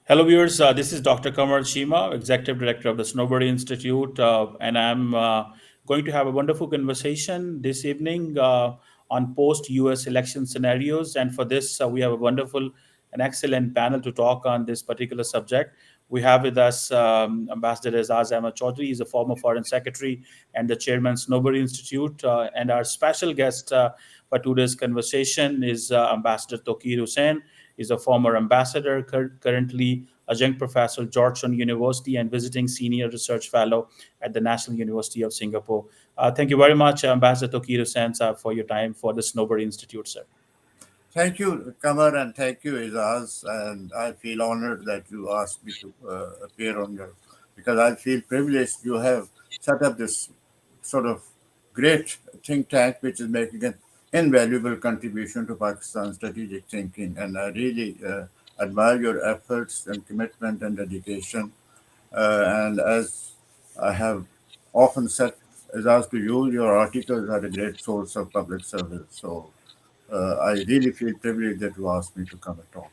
Hello, viewers. This is Dr. Kamal Shima, Executive Director of the Sanober Institute, and I'm going to have a wonderful conversation this evening on post-US election scenarios. And for this, we have a wonderful and excellent panel to talk on this particular subject. We have with us Ambassador Azaz Ahmad Chaudhry. He's a former Foreign Secretary and the Chairman Sanober Institute. And our special guest for today's conversation is Ambassador Tokir Hussain. Is a former ambassador, currently adjunct professor at Georgetown University and visiting senior research fellow at the National University of Singapore. Thank you very much, Ambassador Tokiro Sansa, for your time for the Snowbird Institute, sir. Thank you, Kamar, and thank you, Izaz. And I feel honored that you asked me to appear on your, because I feel privileged you have set up this sort of great think tank which is making an invaluable contribution to Pakistan's strategic thinking. And I really admire your efforts and commitment and dedication. And as I have often said, Izaz, to you, your articles are a great source of public service. So I really feel privileged that you asked me to come and talk.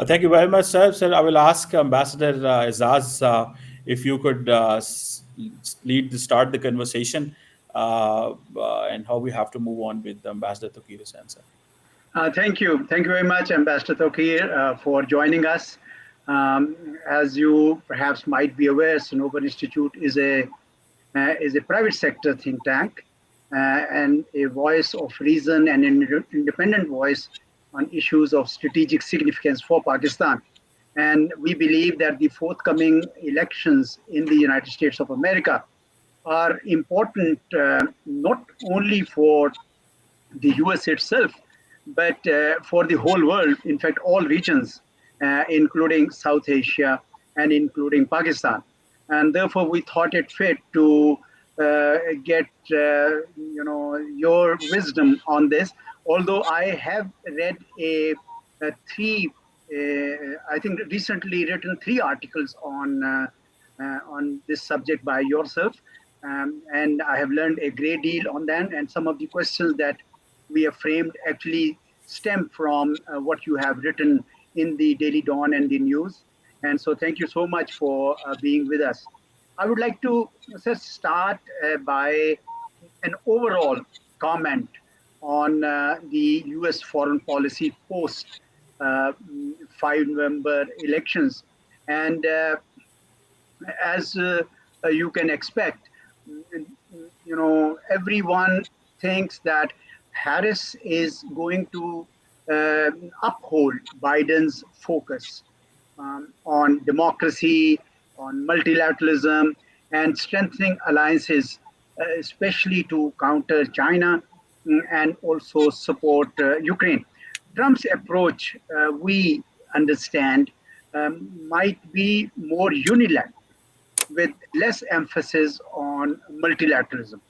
Thank you very much, sir. Sir, I will ask Ambassador Azaz if you could start the conversation and how we have to move on with Ambassador Tokiro Sansa. Thank you. Thank you very much, Ambassador Tokir, for joining us. As you perhaps might be aware, Sanober Institute is a private sector think tank and a voice of reason and an independent voice on issues of strategic significance for Pakistan. And we believe that the forthcoming elections in the United States of America are important not only for the US itself, but for the whole world, in fact, all regions, including South Asia and including Pakistan. And therefore, we thought it fit to get your wisdom on this. Although I have read I think recently written 3 articles on this subject by yourself, and I have learned a great deal on them. And some of the questions that we have framed actually stem from what you have written in the Daily Dawn and the news. And so thank you so much for being with us. I would like to start by an overall comment on the US foreign policy post 5 November elections. And as you can expect, everyone thinks that Harris is going to uphold Biden's focus on democracy, on multilateralism, and strengthening alliances, especially to counter China and also support Ukraine. Trump's approach, we understand, might be more unilateral, with less emphasis on multilateralism.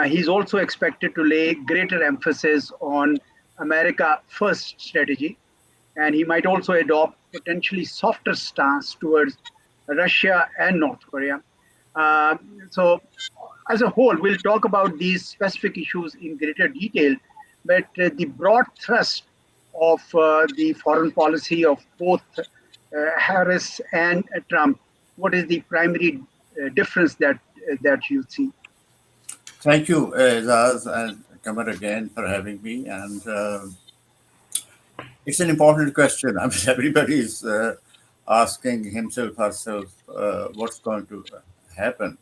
He's also expected to lay greater emphasis on America First strategy, and he might also adopt potentially softer stance towards Russia and North Korea. So, as a whole, we'll talk about these specific issues in greater detail, but the broad thrust of the foreign policy of both Harris and Trump, what is the primary difference that you see? Thank you, Zaz and Kamar, again for having me. And it's an important question. I mean, everybody is asking himself, herself, what's going to happen.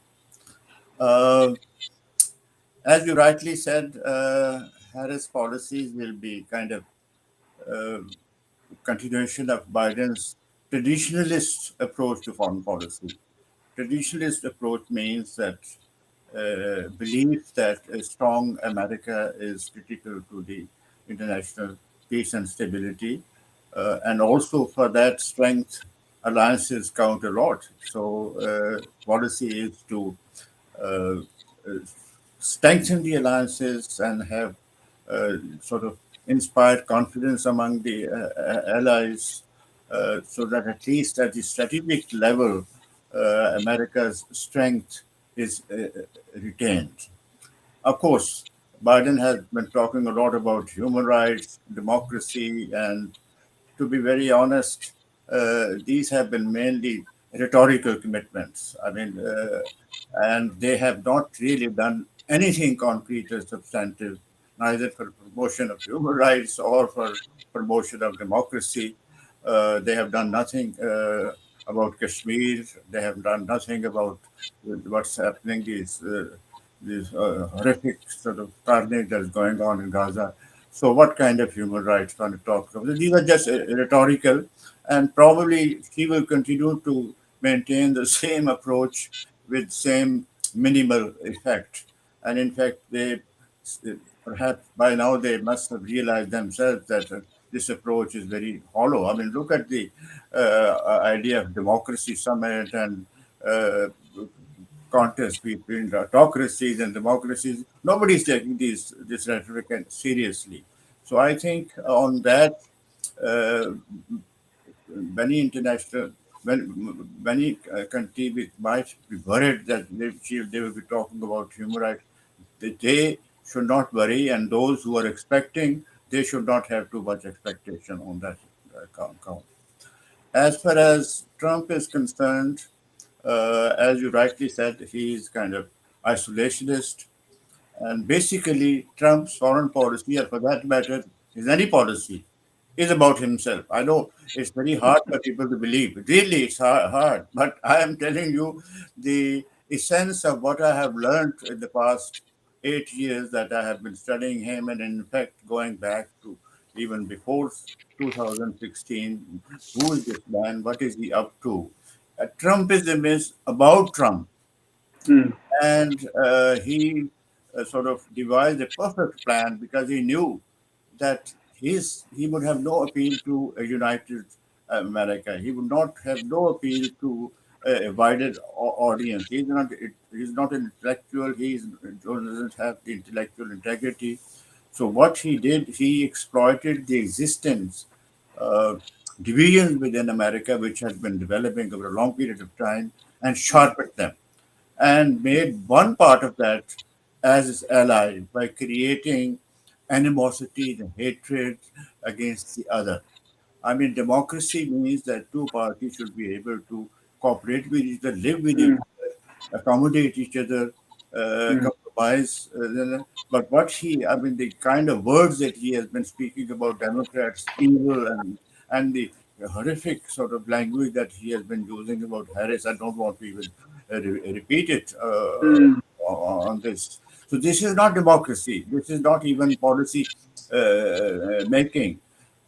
As you rightly said, Harris policies will be kind of continuation of Biden's traditionalist approach to foreign policy. Traditionalist approach means that belief that a strong America is critical to the international peace and stability, and also for that strength, alliances count a lot. So policy is to uh, strengthen the alliances and have sort of inspired confidence among the allies, so that at least at the strategic level, America's strength is retained. Of course, Biden has been talking a lot about human rights, democracy, and to be very honest, these have been mainly rhetorical commitments. I mean, and they have not really done anything concrete or substantive, neither for promotion of human rights or for promotion of democracy. They have done nothing about Kashmir. They have done nothing about what's happening, these horrific sort of carnage that's going on in Gaza. So, what kind of human rights can you talk about? These are just rhetorical, and probably she will continue to maintain the same approach with same minimal effect. And in fact, they perhaps by now they must have realized themselves that this approach is very hollow. I mean, look at the idea of democracy summit and uh, contest between autocracies and democracies. Nobody's taking this rhetoric seriously. So I think on that, uh, many international, many countries might be worried that they will be talking about human rights. They should not worry, and those who are expecting, they should not have too much expectation on that count. As far as Trump is concerned, as you rightly said, he is kind of isolationist. And basically, Trump's foreign policy, or for that matter, his any policy, is about himself. I know it's very hard for people to believe. Really, it's hard. But I am telling you the essence of what I have learned in the past 8 years that I have been studying him, and in fact, going back to even before 2016. Who is this man? What is he up to? Trumpism is about Trump, mm, and he sort of devised a perfect plan because he knew that he would have no appeal to a united America. He would not have no appeal to a wider audience. He's not an intellectual. He doesn't have the intellectual integrity. So what he did, he exploited the existence uh, divisions within America, which has been developing over a long period of time, and sharpened them and made one part of that as its ally by creating animosity and hatred against the other. I mean, democracy means that two parties should be able to cooperate with each other, live with each mm, other, accommodate each other, mm, compromise. But what I mean, the kind of words that he has been speaking about Democrats, evil, and the horrific sort of language that he has been using about Harris, I don't want to even repeat it mm, on this. So this is not democracy. This is not even policy making.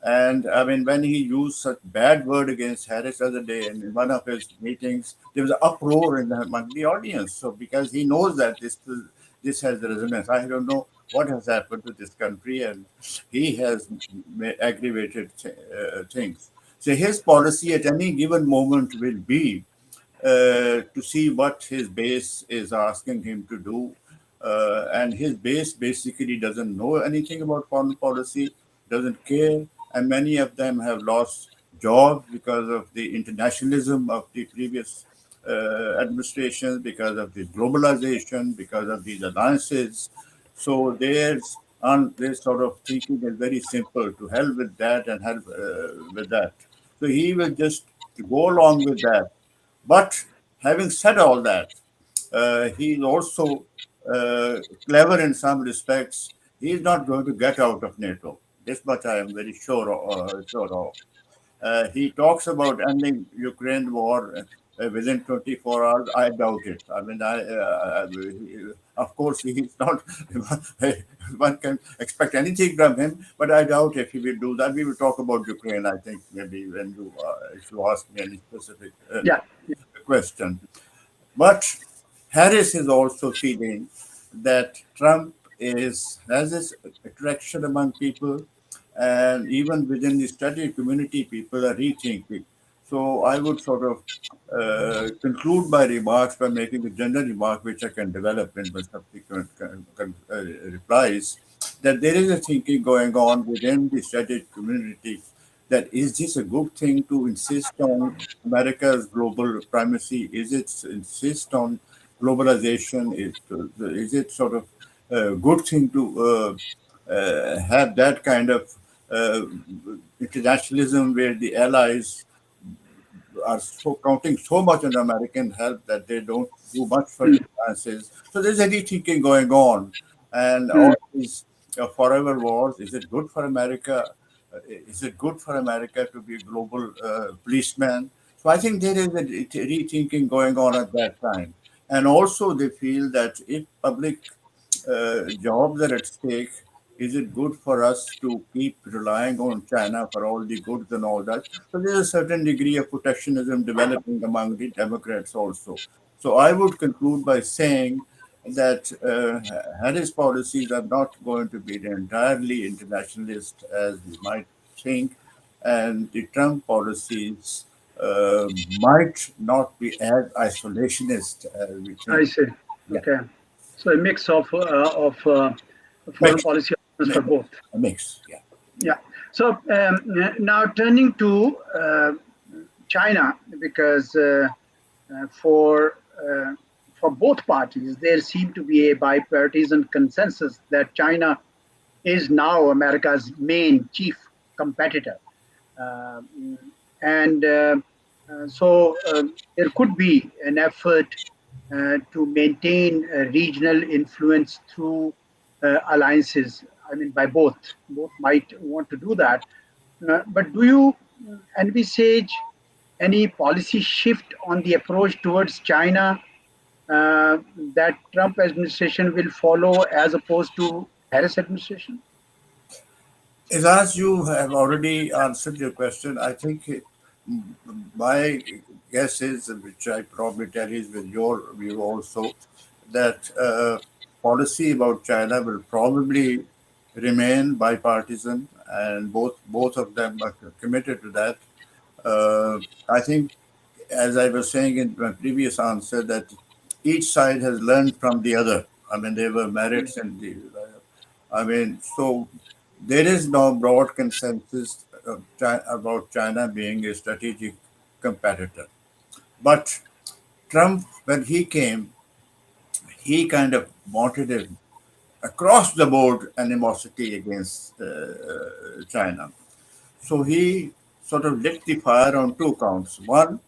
And I mean, when he used such bad word against Harris the other day in one of his meetings, there was an uproar among the audience. So because he knows that this has resonance, I don't know what has happened to this country, and he has aggravated things. So his policy at any given moment will be to see what his base is asking him to do. And his base basically doesn't know anything about foreign policy, doesn't care, and many of them have lost jobs because of the internationalism of the previous administrations, because of the globalization, because of these alliances. So their sort of thinking is very simple: to hell with that and hell with that. So he will just go along with that, but having said all that, he is also clever in some respects. He is not going to get out of NATO. This much I am very sure of. He talks about ending Ukraine war within 24 hours. I doubt it. I mean, of course, he's not. One can expect anything from him, but I doubt if he will do that. We will talk about Ukraine. I think maybe when if you ask me any specific yeah, question. But Harris is also feeling that Trump has this attraction among people, and even within the study community, people are rethinking. So I would sort of conclude my remarks by making a general remark, which I can develop in my subsequent replies, that there is a thinking going on within the study community that is this a good thing to insist on America's global primacy? Is it insist on globalization? Is it sort of a good thing to have that kind of uh, internationalism where the allies are so counting so much on American help that they don't do much for mm, defenses. So there's any thinking going on, and mm. all these forever wars. Is it good for America? Is it good for America to be a global policeman? So I think there is a rethinking going on at that time, and also they feel that if public jobs are at stake, is it good for us to keep relying on China for all the goods and all that? So there's a certain degree of protectionism developing among the Democrats also. So I would conclude by saying that Harris policies are not going to be entirely internationalist as we might think, and the Trump policies might not be as isolationist as we I think. see. Yeah, Okay. So a mix of foreign mix, policy options for mix, both. a mix. Yeah. Yeah. So now turning to China, because for both parties, there seemed to be a bipartisan consensus that China is now America's main chief competitor. Um, and there could be an effort to maintain regional influence through alliances. I mean, by both. Both might want to do that. But do you envisage any policy shift on the approach towards China uh, that Trump administration will follow as opposed to Harris administration? As you have already answered your question, I think my guess is, which I probably tallies with your view also, that policy about China will probably remain bipartisan, and both of them are committed to that. Uh, I think, as I was saying in my previous answer, that each side has learned from the other. I mean, there were merits and the, I mean, so there is no broad consensus of about China being a strategic competitor. But Trump, when he came, he kind of wanted a across the board animosity against China. So he sort of lit the fire on two counts. One,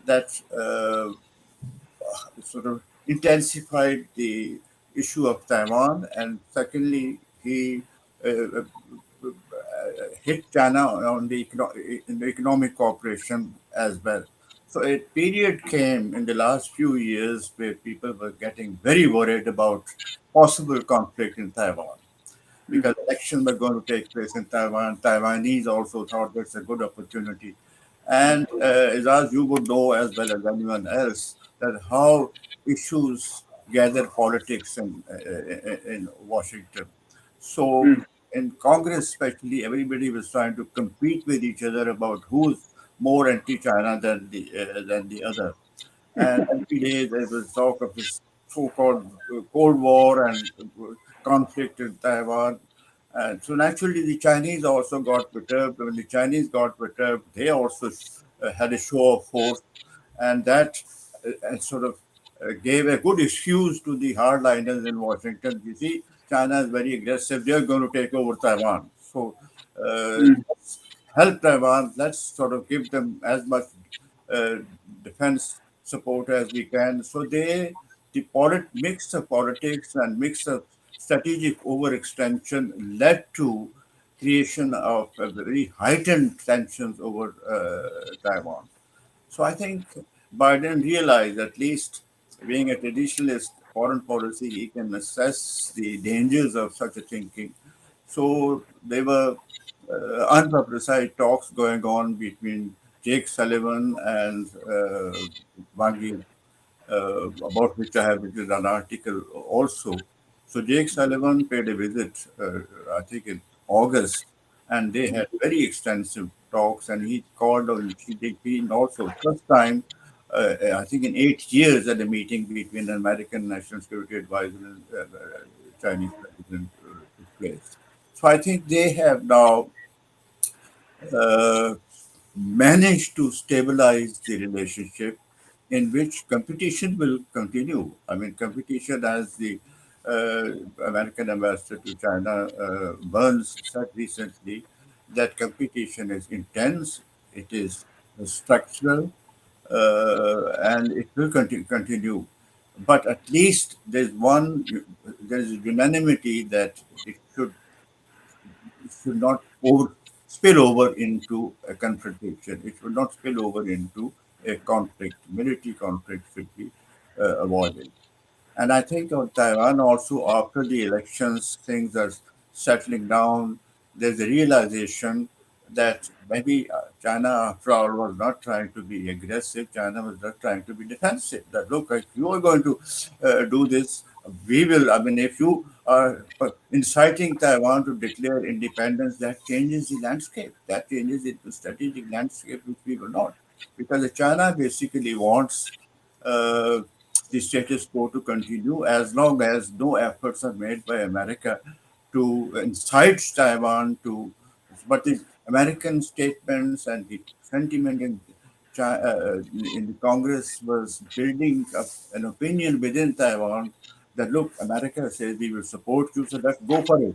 that sort of intensified the issue of Taiwan, and secondly, he uh, hit China on the in the economic cooperation as well. So a period came in the last few years where people were getting very worried about possible conflict in Taiwan because elections were going to take place in Taiwan. Taiwanese also thought that's a good opportunity. And as you would know as well as anyone else, that how issues gather politics in Washington. So Mm, in Congress, especially, everybody was trying to compete with each other about who's more anti-China than the other. And every day there was talk of this so-called Cold War and conflict in Taiwan. And so naturally, the Chinese also got perturbed. When the Chinese got perturbed, they also had a show of force, and that sort of gave a good excuse to the hardliners in Washington. You see, China is very aggressive. They're going to take over Taiwan. So mm, let's help Taiwan. Let's sort of give them as much uh, defense support as we can. So the mix of politics and mix of strategic overextension led to creation of a very heightened tensions over Taiwan. So I think Biden realized, at least being a traditionalist foreign policy, he can assess the dangers of such a thinking. So there were unpublicized talks going on between Jake Sullivan and Wang Yi, about which I have written an article also. So Jake Sullivan paid a visit, I think in August, and they had very extensive talks. And he called on Xi Jinping also. First time, I think in 8 years, at a meeting between an American National Security Advisor and Chinese President took place. So I think they have now uh, managed to stabilize the relationship in which competition will continue. I mean, competition, as the American ambassador to China, Burns, said recently, that competition is intense, it is structural, and it will continue. But at least there's unanimity that it should not spill over into a confrontation. It should not spill over into a conflict. Military conflict should be avoided. And I think on Taiwan also, after the elections, things are settling down. There's a realization that maybe China, after all, was not trying to be aggressive. China was not trying to be defensive. That look, if you are going to do this, we will. I mean, if you are inciting Taiwan to declare independence, that changes the landscape. That changes the strategic landscape, which we will not, because China basically wants. Uh, the status quo to continue as long as no efforts are made by America to incite Taiwan to. But the American statements and the sentiment in the Congress was building up an opinion within Taiwan that look, America says we will support you, so let's go for it.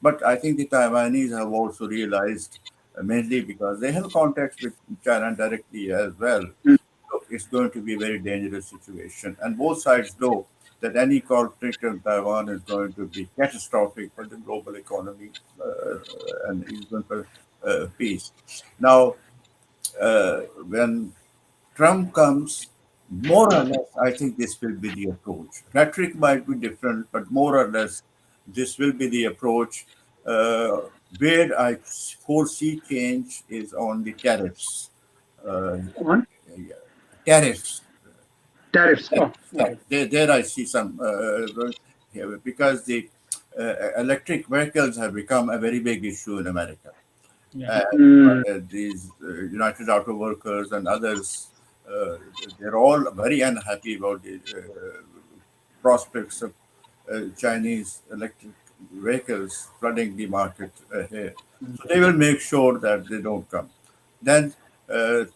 But I think the Taiwanese have also realized, mainly because they have contacts with China directly as well, so it's going to be a very dangerous situation. And both sides know that any conflict in Taiwan is going to be catastrophic for the global economy and even for peace. Now, when Trump comes, more or less, I think this will be the approach. Rhetoric might be different, but more or less, this will be the approach. Uh, where I foresee change is on the tariffs. Uh, On yeah, tariffs. tariffs. Oh, Yeah, okay. there I see some yeah, because the electric vehicles have become a very big issue in America. Yeah. And Mm, these United Auto Workers and others, uh, they're all very unhappy about the prospects of Chinese electric vehicles flooding the market here. So they will make sure that they don't come. Then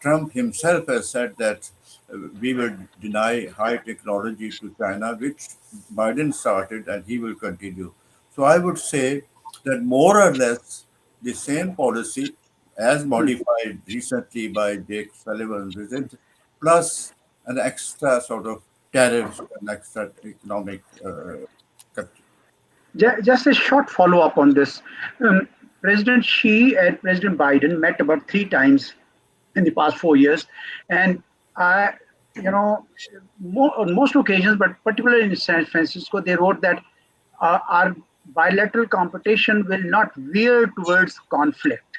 Trump himself has said that we will deny high technology to China, which Biden started, and he will continue. So I would say that more or less the same policy, as mm. modified recently by Jake Sullivan's visit, plus an extra sort of tariffs and extra economic cut. Just a short follow up on this. President Xi and President Biden met about 3 times in the past 4 years, and I, you know, on most occasions, but particularly in San Francisco, they wrote that our bilateral competition will not veer towards conflict.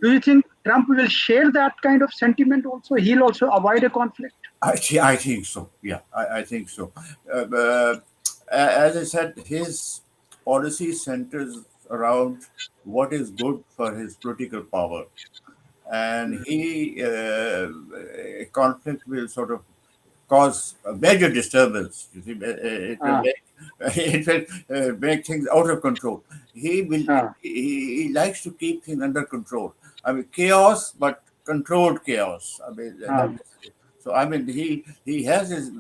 Do you think Trump will share that kind of sentiment also? He'll also avoid a conflict? I think so. Yeah, I think so. As I said, his policy centers around what is good for his political power, and a conflict will sort of cause a major disturbance. You see, it will Ah, make it will make things out of control. ah, He likes to keep things under control. I mean, chaos, but controlled chaos. I mean, that ah, is, so. I mean, he has his.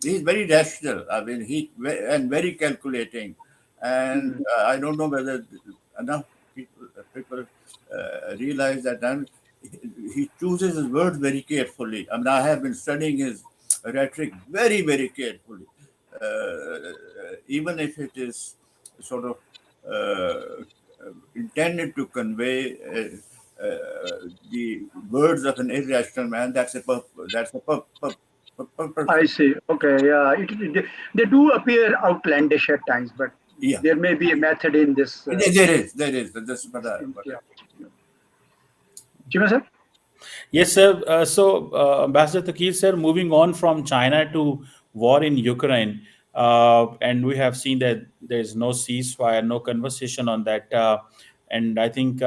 He's very rational. I mean, and very calculating, and mm, I don't know whether enough people realize that. And he chooses his words very carefully. I mean, I have been studying his rhetoric very, very carefully, even if it is sort of intended to convey the words of an irrational man. That's a I purpose. see. Okay, yeah, they do appear outlandish at times, but Yeah, there may be a method in this. there is. That's what Yeah. Chima sir? Yes, sir. Ambassador Takir, sir, moving on from China to war in Ukraine, and we have seen that there is no ceasefire, no conversation on that. And I think,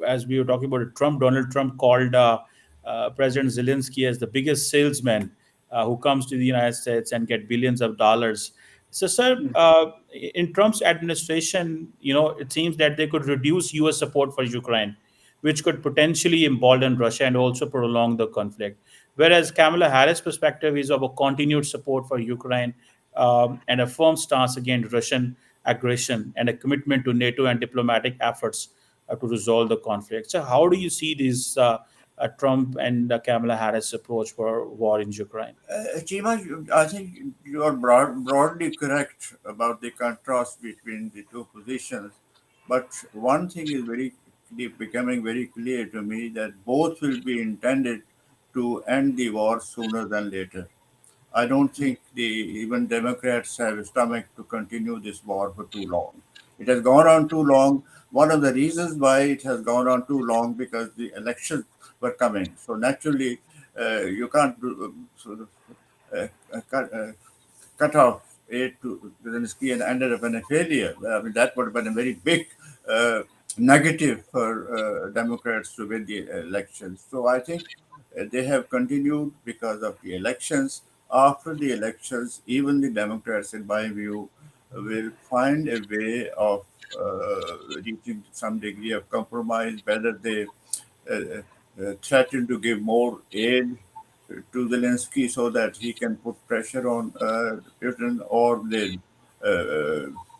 as we were talking about Trump, Donald Trump called President Zelensky as the biggest salesman who comes to the United States and get billions of dollars. So, sir, Mm, in Trump's administration, it seems that they could reduce U.S. support for Ukraine, which could potentially embolden Russia and also prolong the conflict. Whereas Kamala Harris' perspective is of a continued support for Ukraine, and a firm stance against Russian aggression and a commitment to NATO and diplomatic efforts to resolve the conflict. So, how do you see these Trump and Kamala Harris approach for war in Ukraine? Chima, I think you are broadly correct about the contrast between the two positions. But one thing is becoming very clear to me that both will be intended to end the war sooner than later. I don't think even Democrats have a stomach to continue this war for too long. It has gone on too long. One of the reasons why it has gone on too long because the elections were coming. So naturally, you can't sort of uh, uh, cut, uh, cut off aid to Zelensky and ended up in a failure. I mean, that would have been a very big uh, negative for Democrats to win the elections. So I think they have continued because of the elections. After the elections, even the Democrats, in my view, will find a way of reaching some degree of compromise, whether they threaten to give more aid to Zelensky so that he can put pressure on Putin, or they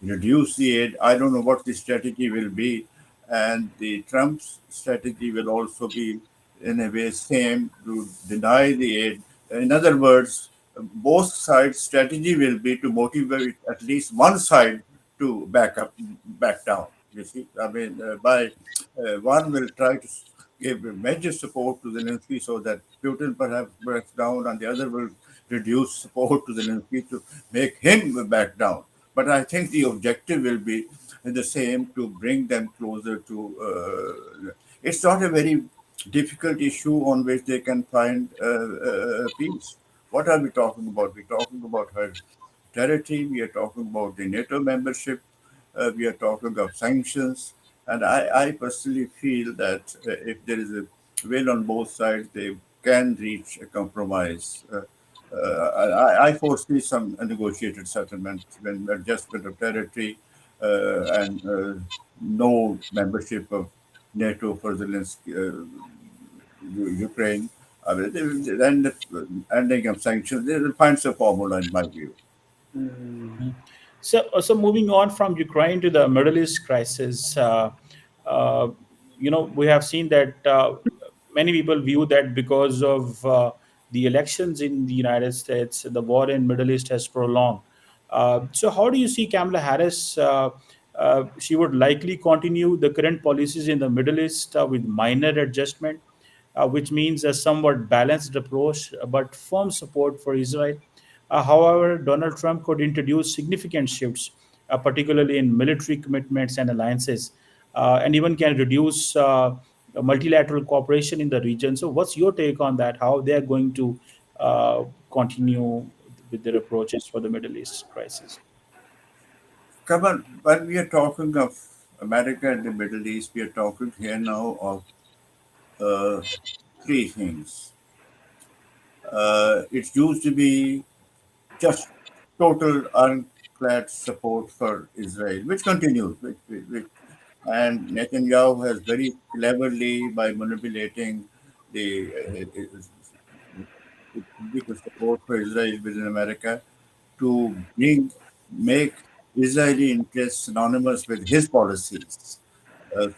reduce the aid. I don't know what the strategy will be, and the Trump's strategy will also be, in a way, same to deny the aid. In other words, both sides' strategy will be to motivate at least one side to back down. You see, I mean, by one will try to give major support to Zelensky so that Putin perhaps backs down, and the other will reduce support to Zelensky to make him back down. But I think the objective will be the same, to bring them closer to. It's not a very difficult issue on which they can find peace. What are we talking about? We're talking about her territory, we are talking about the NATO membership, we are talking of sanctions. And I personally feel that if there is a will on both sides, they can reach a compromise. I foresee some negotiated settlement when adjustment of territory and no membership of NATO for Zelensky, Ukraine. I mean, then the ending of sanctions, they will find some formula, in my view. Mm. So moving on from Ukraine to the Middle East crisis, uh, we have seen that many people view that because of the elections in the United States, the war in Middle East has prolonged. So how do you see Kamala Harris? She would likely continue the current policies in the Middle East with minor adjustment, which means a somewhat balanced approach but firm support for Israel. However, Donald Trump could introduce significant shifts, particularly in military commitments and alliances, and even can reduce multilateral cooperation in the region. So, what's your take on that? How they are going to uh, continue with their approaches for the Middle East crisis? Come on, when we are talking of America and the Middle East, we are talking here now of uh, three things. It used to be just total unclad support for Israel, which continues. And Netanyahu has very cleverly, by manipulating the political support for Israel within America, to make Israeli interests synonymous with his policies.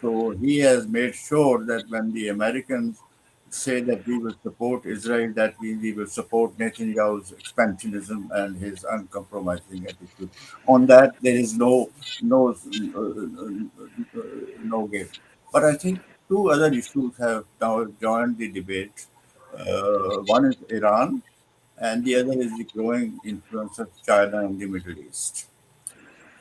So he has made sure that when the Americans say that we will support Israel, that we will support Netanyahu's expansionism and his uncompromising attitude. On that, there is no game. But I think two other issues have now joined the debate. One is Iran, and the other is the growing influence of China in the Middle East.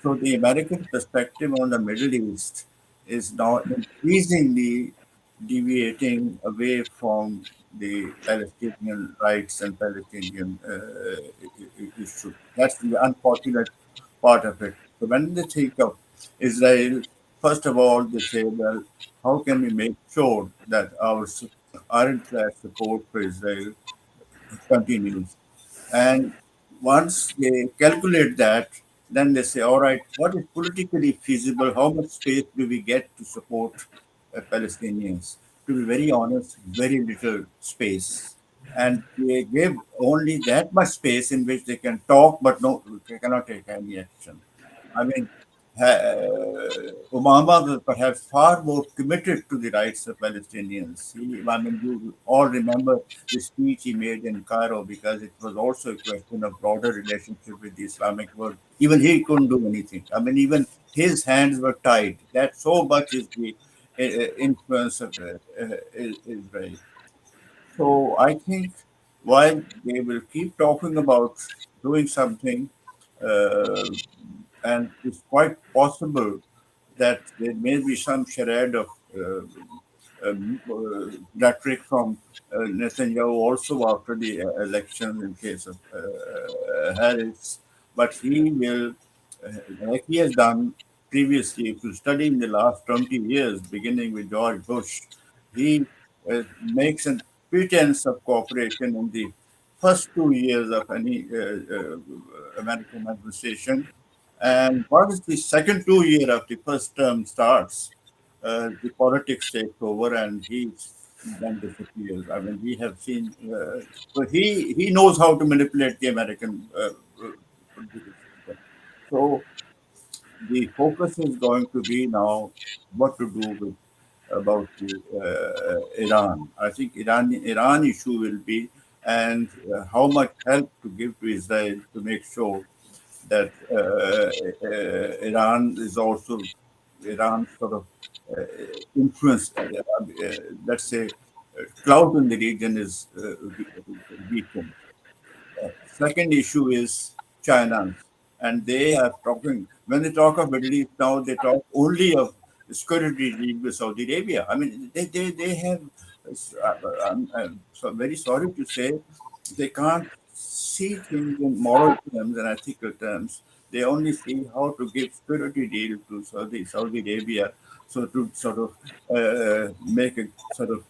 So the American perspective on the Middle East is now increasingly deviating away from the Palestinian rights and Palestinian issue. That's the unfortunate part of it. So when they think of Israel, first of all, they say, well, how can we make sure that our ironclad support for Israel continues? And once they calculate that, then they say, all right, what is politically feasible? How much space do we get to support Palestinians? To be very honest, very little space. And they give only that much space in which they can talk, but no, they cannot take any action. I mean, Obama was perhaps far more committed to the rights of Palestinians. I mean, you all remember the speech he made in Cairo because it was also a question of broader relationship with the Islamic world. Even he couldn't do anything. I mean, even his hands were tied. That so much is the influence of Israel. So I think while they will keep talking about doing something, uh, and it's quite possible that there may be some charade of rhetoric from Netanyahu also after the election in case of Harris, but he will, like he has done previously, if you study in the last 20 years, beginning with George Bush, he makes a pretense of cooperation in the first 2 years of any American administration. And once the second 2 year of the first term starts, the politics takes over and he then disappears. I mean, we have seen, but he knows how to manipulate the American political system. So the focus is going to be now what to do with about the, Iran. I think Iran issue will be and how much help to give to Israel to make sure that Iran is also Iran sort of uh, influence. Let's say clout in the region is weakened. Second issue is China, and they are talking. When they talk of Middle East now, they talk only of security deal with Saudi Arabia. I mean, they have. I'm so very sorry to say, they can't see things in moral terms and ethical terms. They only see how to give security deal to Saudi Arabia, so to sort of make a sort of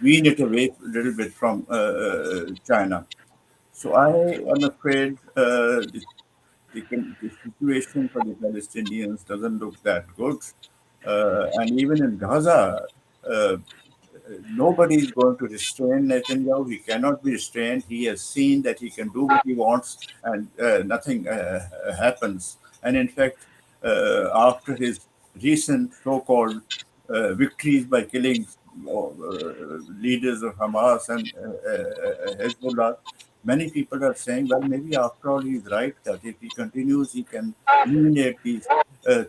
wean it away a little bit from China. So I am afraid the situation for the Palestinians doesn't look that good. And even in Gaza, nobody is going to restrain Netanyahu. He cannot be restrained. He has seen that he can do what he wants and nothing happens. And in fact, after his recent so called victories by killing leaders of Hamas and Hezbollah, many people are saying, well, maybe after all he's right that if he continues, he can eliminate these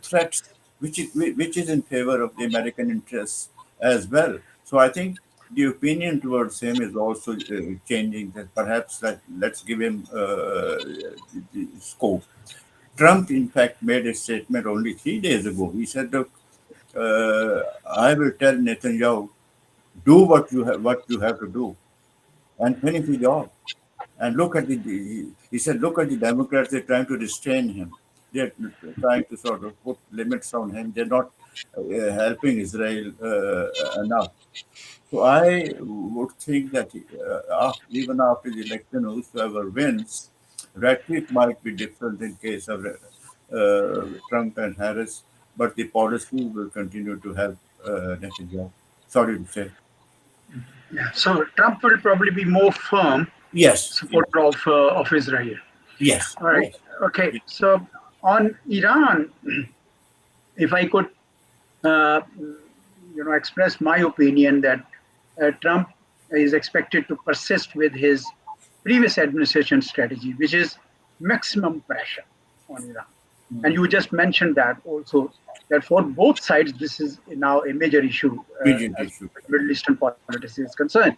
threats, which is in favor of the American interests as well. So I think the opinion towards him is also changing. That perhaps let's give him the scope. Trump, in fact, made a statement only 3 days ago. He said, "Look, I will tell Netanyahu, do what you have to do, and finish the job." And look at he said, look at the Democrats, they're trying to restrain him. They're trying to sort of put limits on him. They're not helping Israel enough. So I would think that even after the election, whosoever wins, rhetoric might be different in case of Trump and Harris, but the policy will continue to help Netanyahu. Sorry to say. Yeah. So Trump will probably be more firm Yes, yes, supporter of Israel. yes, All right. yes. Okay. So on Iran, if I could, uh, express my opinion that Trump is expected to persist with his previous administration strategy, which is maximum pressure on Iran. And you just mentioned that also, that for both sides, this is now a major issue Brilliant as issue. Middle Eastern politics is concerned.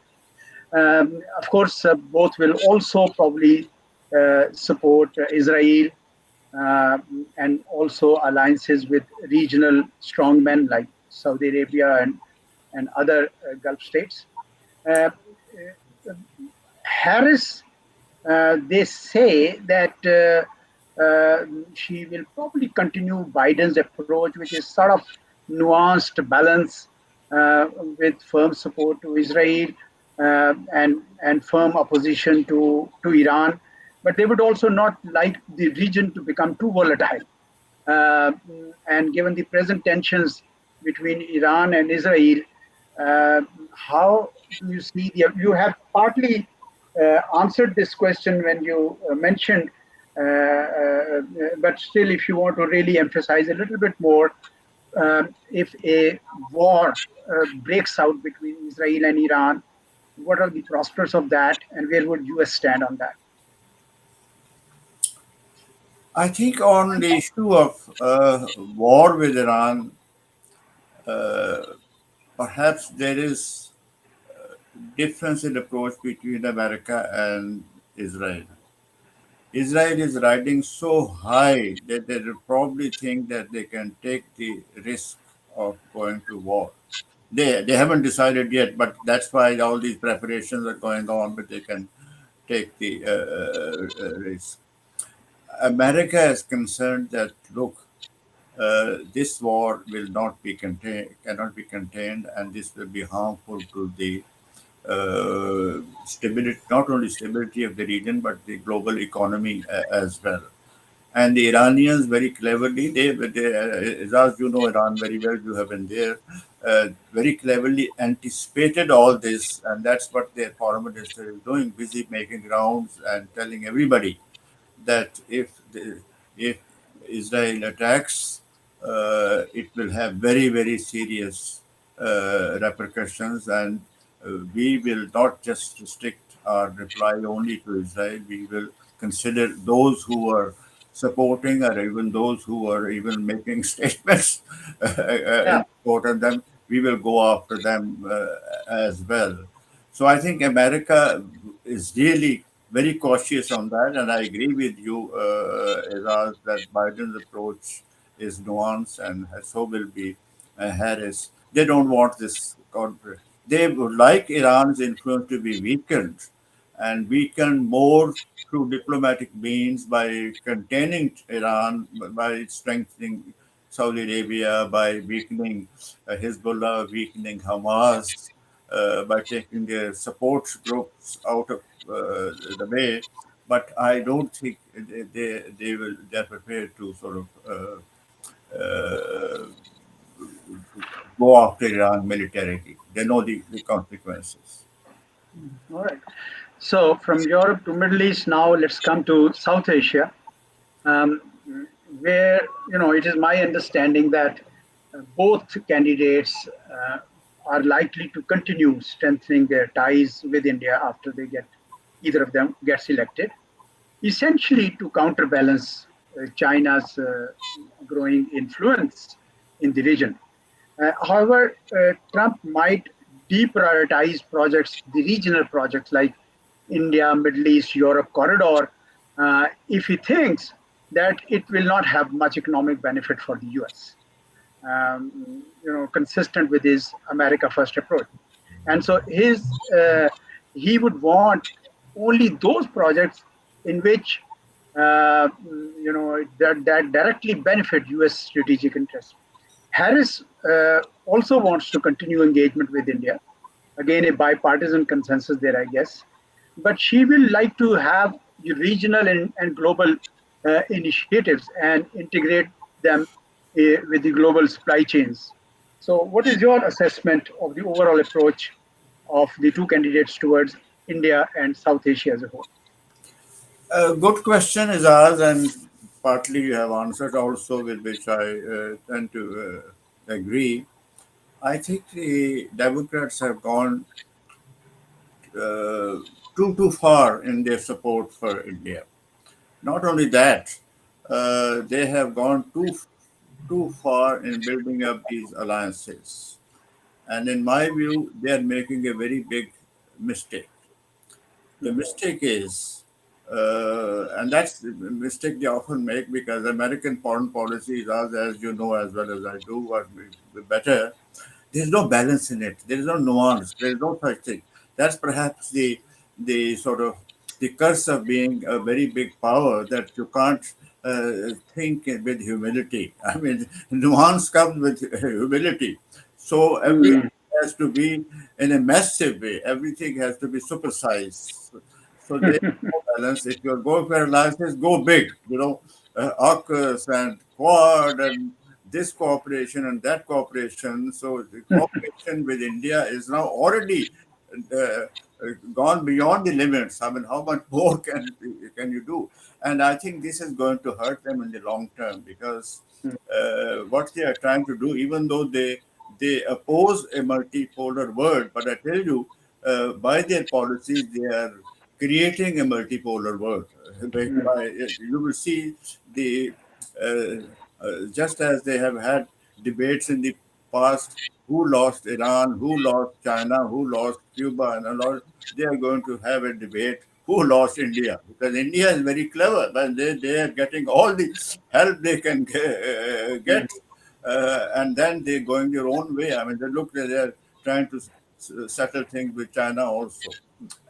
Of course, both will also probably support Israel uh, and also alliances with regional strongmen like Saudi Arabia and other Gulf states. Uh, Harris, they say that she will probably continue Biden's approach, which is sort of nuanced balance uh, with firm support to Israel and firm opposition to Iran. But they would also not like the region to become too volatile. Uh, and given the present tensions between Iran and Israel, uh, how do you see you have partly answered this question when you mentioned But still, if you want to really emphasize a little bit more, if a war breaks out between Israel and Iran, what are the prospects of that, and where would US stand on that? I think on the issue of war with Iran, uh, perhaps there is difference in approach between America and Israel. Israel is riding so high that they will probably think that they can take the risk of going to war. They haven't decided yet, but that's why all these preparations are going on. But they can take the risk. America is concerned that look, this war will not be contained, cannot be contained, and this will be harmful to the stability, not only stability of the region, but the global economy as well. And the Iranians very cleverly, as you know Iran very well, you have been there, very cleverly anticipated all this, and that's what their foreign minister is doing, busy making rounds and telling everybody that if Israel attacks, it will have very very serious repercussions, and we will not just restrict our reply only to Israel. We will consider those who are supporting or even those who are even making statements Yeah, in support of them. We will go after them as well. So I think America is really very cautious on that, and I agree with you, Eraz, that Biden's approach is nuanced, and so will be Harris. They don't want this conflict. They would like Iran's influence to be weakened, and weakened more through diplomatic means by containing Iran, by strengthening Saudi Arabia, by weakening Hezbollah, weakening Hamas, by taking their support groups out of the way. But I don't think they're prepared to sort of uh, go after Iran militarily. They know the consequences. all right. So from Europe to Middle East, now let's come to South Asia, um, where it is my understanding that both candidates are likely to continue strengthening their ties with India after they get either of them gets elected, essentially to counterbalance China's growing influence in the region. However, Trump might deprioritize projects, the regional projects like India, Middle East, Europe corridor, if he thinks that it will not have much economic benefit for the US, consistent with his America First approach. And so he would want only those projects in which that directly benefit U.S. strategic interests. Harris also wants to continue engagement with India. Again, a bipartisan consensus there, I guess. But she will like to have the regional and global initiatives and integrate them with the global supply chains. So, what is your assessment of the overall approach of the two candidates towards India and South Asia as a whole? A good question is ours, and partly you have answered also, with which I tend to agree. I think the Democrats have gone uh, too far in their support for India. Not only that, they have gone too far in building up these alliances, and in my view, they are making a very big mistake. The mistake is, and that's the mistake they often make, because American foreign policy is, as you know as well as I do, or better. There's no balance in it. There is no nuance. There is no such thing. That's perhaps the sort of the curse of being a very big power, that you can't think with humility. I mean, nuance comes with humility. So everything Mm. has to be in a massive way. Everything has to be supersized. So there's no balance. If you're going for alliances, go big. AUKUS and Quad and this cooperation and that cooperation. So the cooperation with India is now already uh, gone beyond the limits. I mean, how much more can you do? And I think this is going to hurt them in the long term because what they are trying to do, even though they oppose a multipolar world, but I tell you, by their policies, they are creating a multipolar world. You will see the just as they have had debates in the past, who lost Iran, who lost China, who lost Cuba, and a lot. They are going to have a debate who lost India because India is very clever, but they are getting all the help they can get, and then they're going their own way. I mean, they are trying to settle things with China also,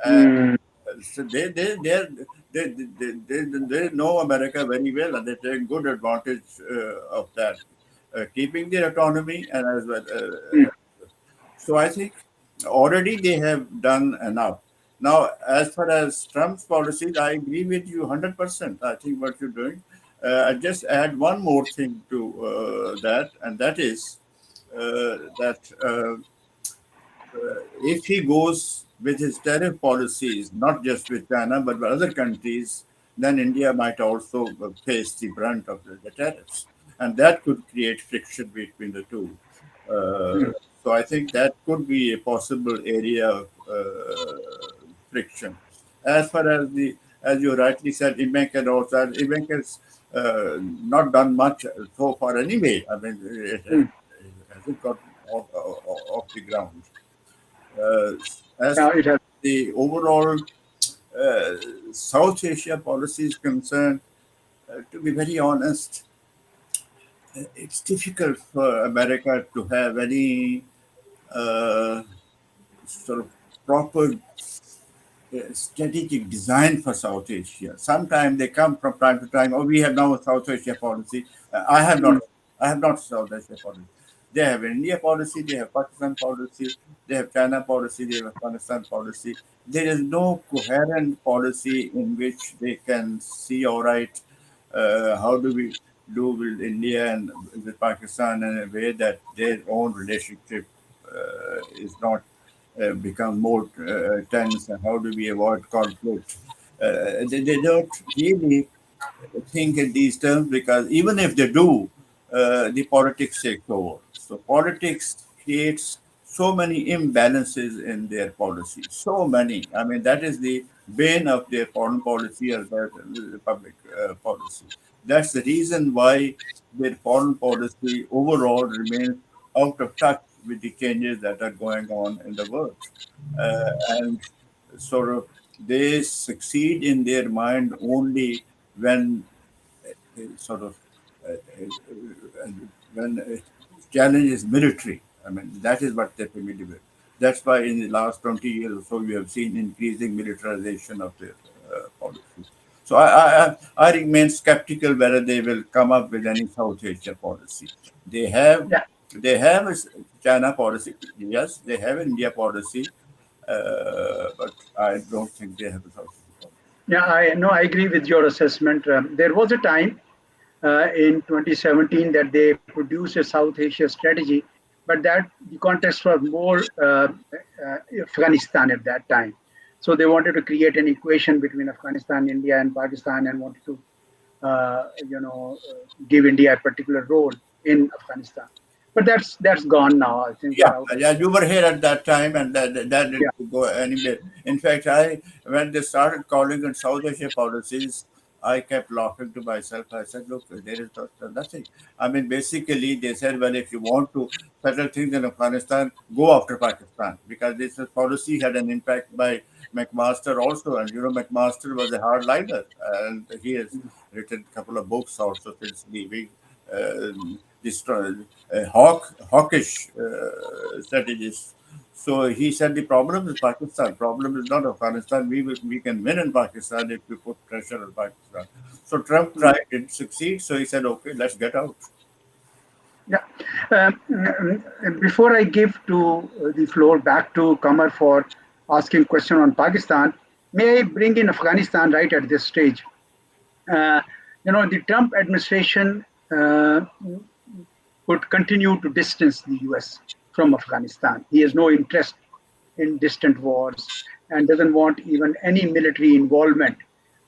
and Mm, so they know America very well, and they take good advantage of that, keeping their autonomy and as well. mm, So I think already they have done enough. Now, as far as Trump's policies, I agree with you 100%. I think what you're doing. I just add one more thing to that, and that is that. If he goes with his tariff policies, not just with China, but with other countries, then India might also face the brunt of the tariffs. And that could create friction between the two. mm, So I think that could be a possible area of friction. As far as as you rightly said, IMEC and also, IMEC has not done much so far anyway. I mean, mm. it hasn't got off the ground. Uh, as Yeah, far it has. as the overall uh, South Asia policy is concerned, to be very honest, it's difficult for America to have any uh, sort of proper strategic design for South Asia. Sometimes they come from time to time. Oh, we have now a South Asia policy. I have not. Mm, I have not South Asia policy. They have India policy. They have Pakistan policy. They have China policy. They have Afghanistan policy. There is no coherent policy in which they can see. All right, how do we do with India and with Pakistan in a way that their own relationship is not become more tense, and how do we avoid conflict? They don't really think in these terms because even if they do, the politics takes over. So politics creates so many imbalances in their policy. So many. I mean, that is the bane of their foreign policy or their public policy. That's the reason why their foreign policy overall remains out of touch with the changes that are going on in the world. And sort of they succeed in their mind only when sort of uh, uh, when challenge is military. I mean, that is what they're familiar with. That's why in the last 20 years or so, we have seen increasing militarization of their policy. So I remain skeptical whether they will come up with any South Asia policy. They have yeah, they have a China policy, yes. They have India policy, but I don't think they have a South Asia policy. yeah. I no, I agree with your assessment. There was a time in 2017 that they produced a South Asia strategy, but that the context was more Afghanistan at that time. So they wanted to create an equation between Afghanistan, India, and Pakistan, and wanted to, give India a particular role in Afghanistan. But that's gone now. I think they're Yeah, out of. yeah, you were here at that time, and that Yeah, didn't go anywhere. In fact, when they started calling it South Asia policies, I kept laughing to myself. I said, "Look, there is nothing." I mean, basically, they said, "Well, if you want to settle things in Afghanistan, go after Pakistan," because this policy had an impact by McMaster also, and McMaster was a hardliner, and he has written a couple of books also since leaving. This hawkish strategist. So he said the problem is Pakistan. Problem is not Afghanistan. We can win in Pakistan if we put pressure on Pakistan. So Trump mm, tried, didn't succeed. So he said, okay, let's get out. yeah. Before I give to the floor back to Kamar for asking question on Pakistan, may I bring in Afghanistan right at this stage? Uh, the Trump administration would continue to distance the US from Afghanistan. He has no interest in distant wars. and doesn't want even any military involvement.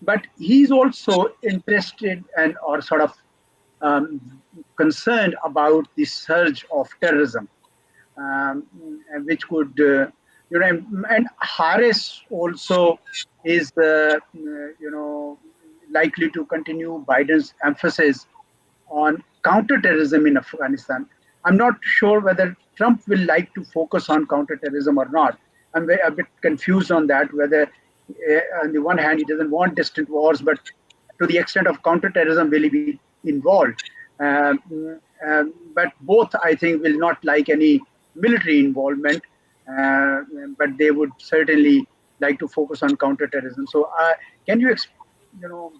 But he's also interested and or sort of um, concerned about the surge of terrorism, um, which could, and Harris also is, likely to continue Biden's emphasis on counterterrorism in Afghanistan. I'm not sure whether Trump will like to focus on counterterrorism or not. A bit confused on that, whether on the one hand he doesn't want distant wars, but to the extent of counterterrorism will he be involved? But both, I think, will not like any military involvement, uh, but they would certainly like to focus on counterterrorism. So, can you, you know,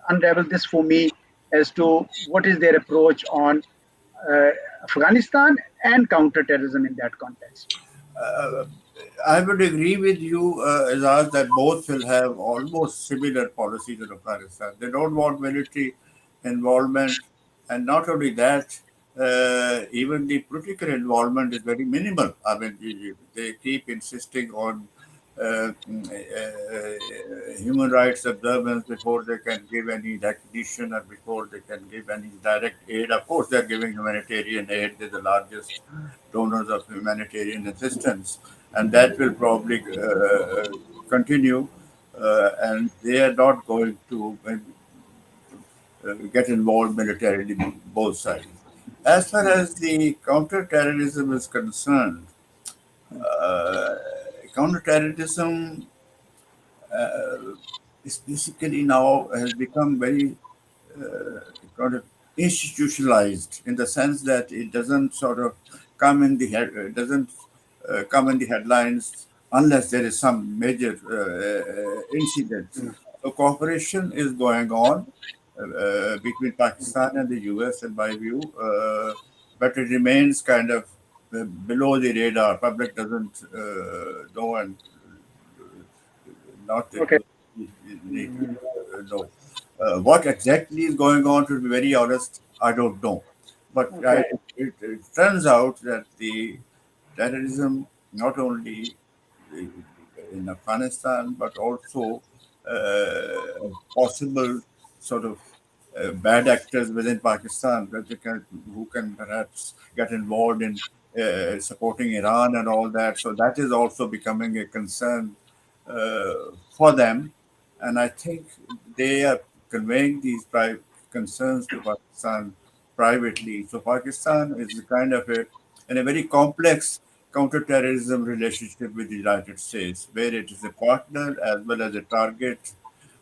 unravel this for me as to what is their approach on uh, Afghanistan and counterterrorism in that context? Uh, I would agree with you, Azaz, that both will have almost similar policies in Afghanistan. They don't want military involvement, and not only that, even the political involvement is very minimal. I mean, they keep insisting on human rights observance before they can give any recognition or before they can give any direct aid. Of course, they're giving humanitarian aid. They're the largest donors of humanitarian assistance, and that will probably continue. And they are not going to get involved militarily, both sides. As far as the counterterrorism is concerned, uh, counterterrorism is basically now has become very uh, kind of institutionalized in the sense that it doesn't sort of come in the head, doesn't come in the headlines unless there is some major incident. So cooperation is going on between Pakistan and the US, in my view, but it remains kind of below the radar. Public doesn't know and not Okay. need to know. What exactly is going on, to be very honest, I don't know. But Okay. it turns out that the terrorism, not only in Afghanistan, but also possible sort of bad actors within Pakistan that who can perhaps get involved in supporting Iran and all that. So that is also becoming a concern for them, and I think they are conveying these concerns to Pakistan privately. So Pakistan is kind of in a very complex counterterrorism relationship with the United States, where it is a partner as well as a target,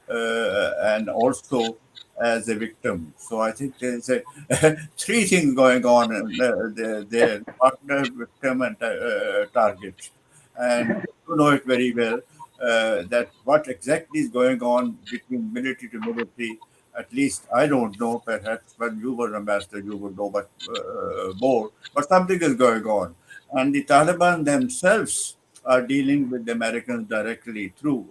and also as a victim. So I think there's a three things going on there: partner, victim, and target. And you know it very well that what exactly is going on between military to military. At least I don't know. Perhaps when you were ambassador, you would know but more. But something is going on, and the Taliban themselves are dealing with the Americans directly through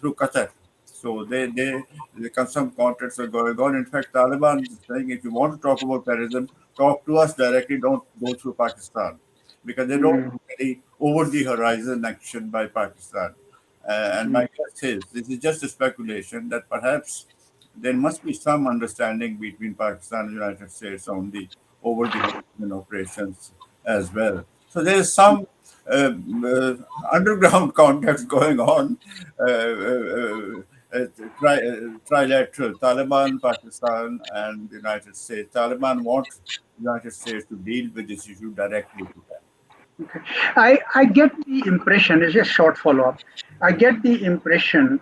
Qatar. So some contacts are going on. In fact, Taliban is saying if you want to talk about terrorism, talk to us directly. Don't go through Pakistan because they don't Mm, want any over the horizon action by Pakistan. And mm, my guess is this is just a speculation that perhaps there must be some understanding between Pakistan and the United States on the over the horizon operations as well. So there is some uh, uh, underground contacts going on, trilateral, Taliban, Pakistan, and the United States. Taliban want the United States to deal with this issue directly to them. okay. I get the impression, it's just short follow up. I get the impression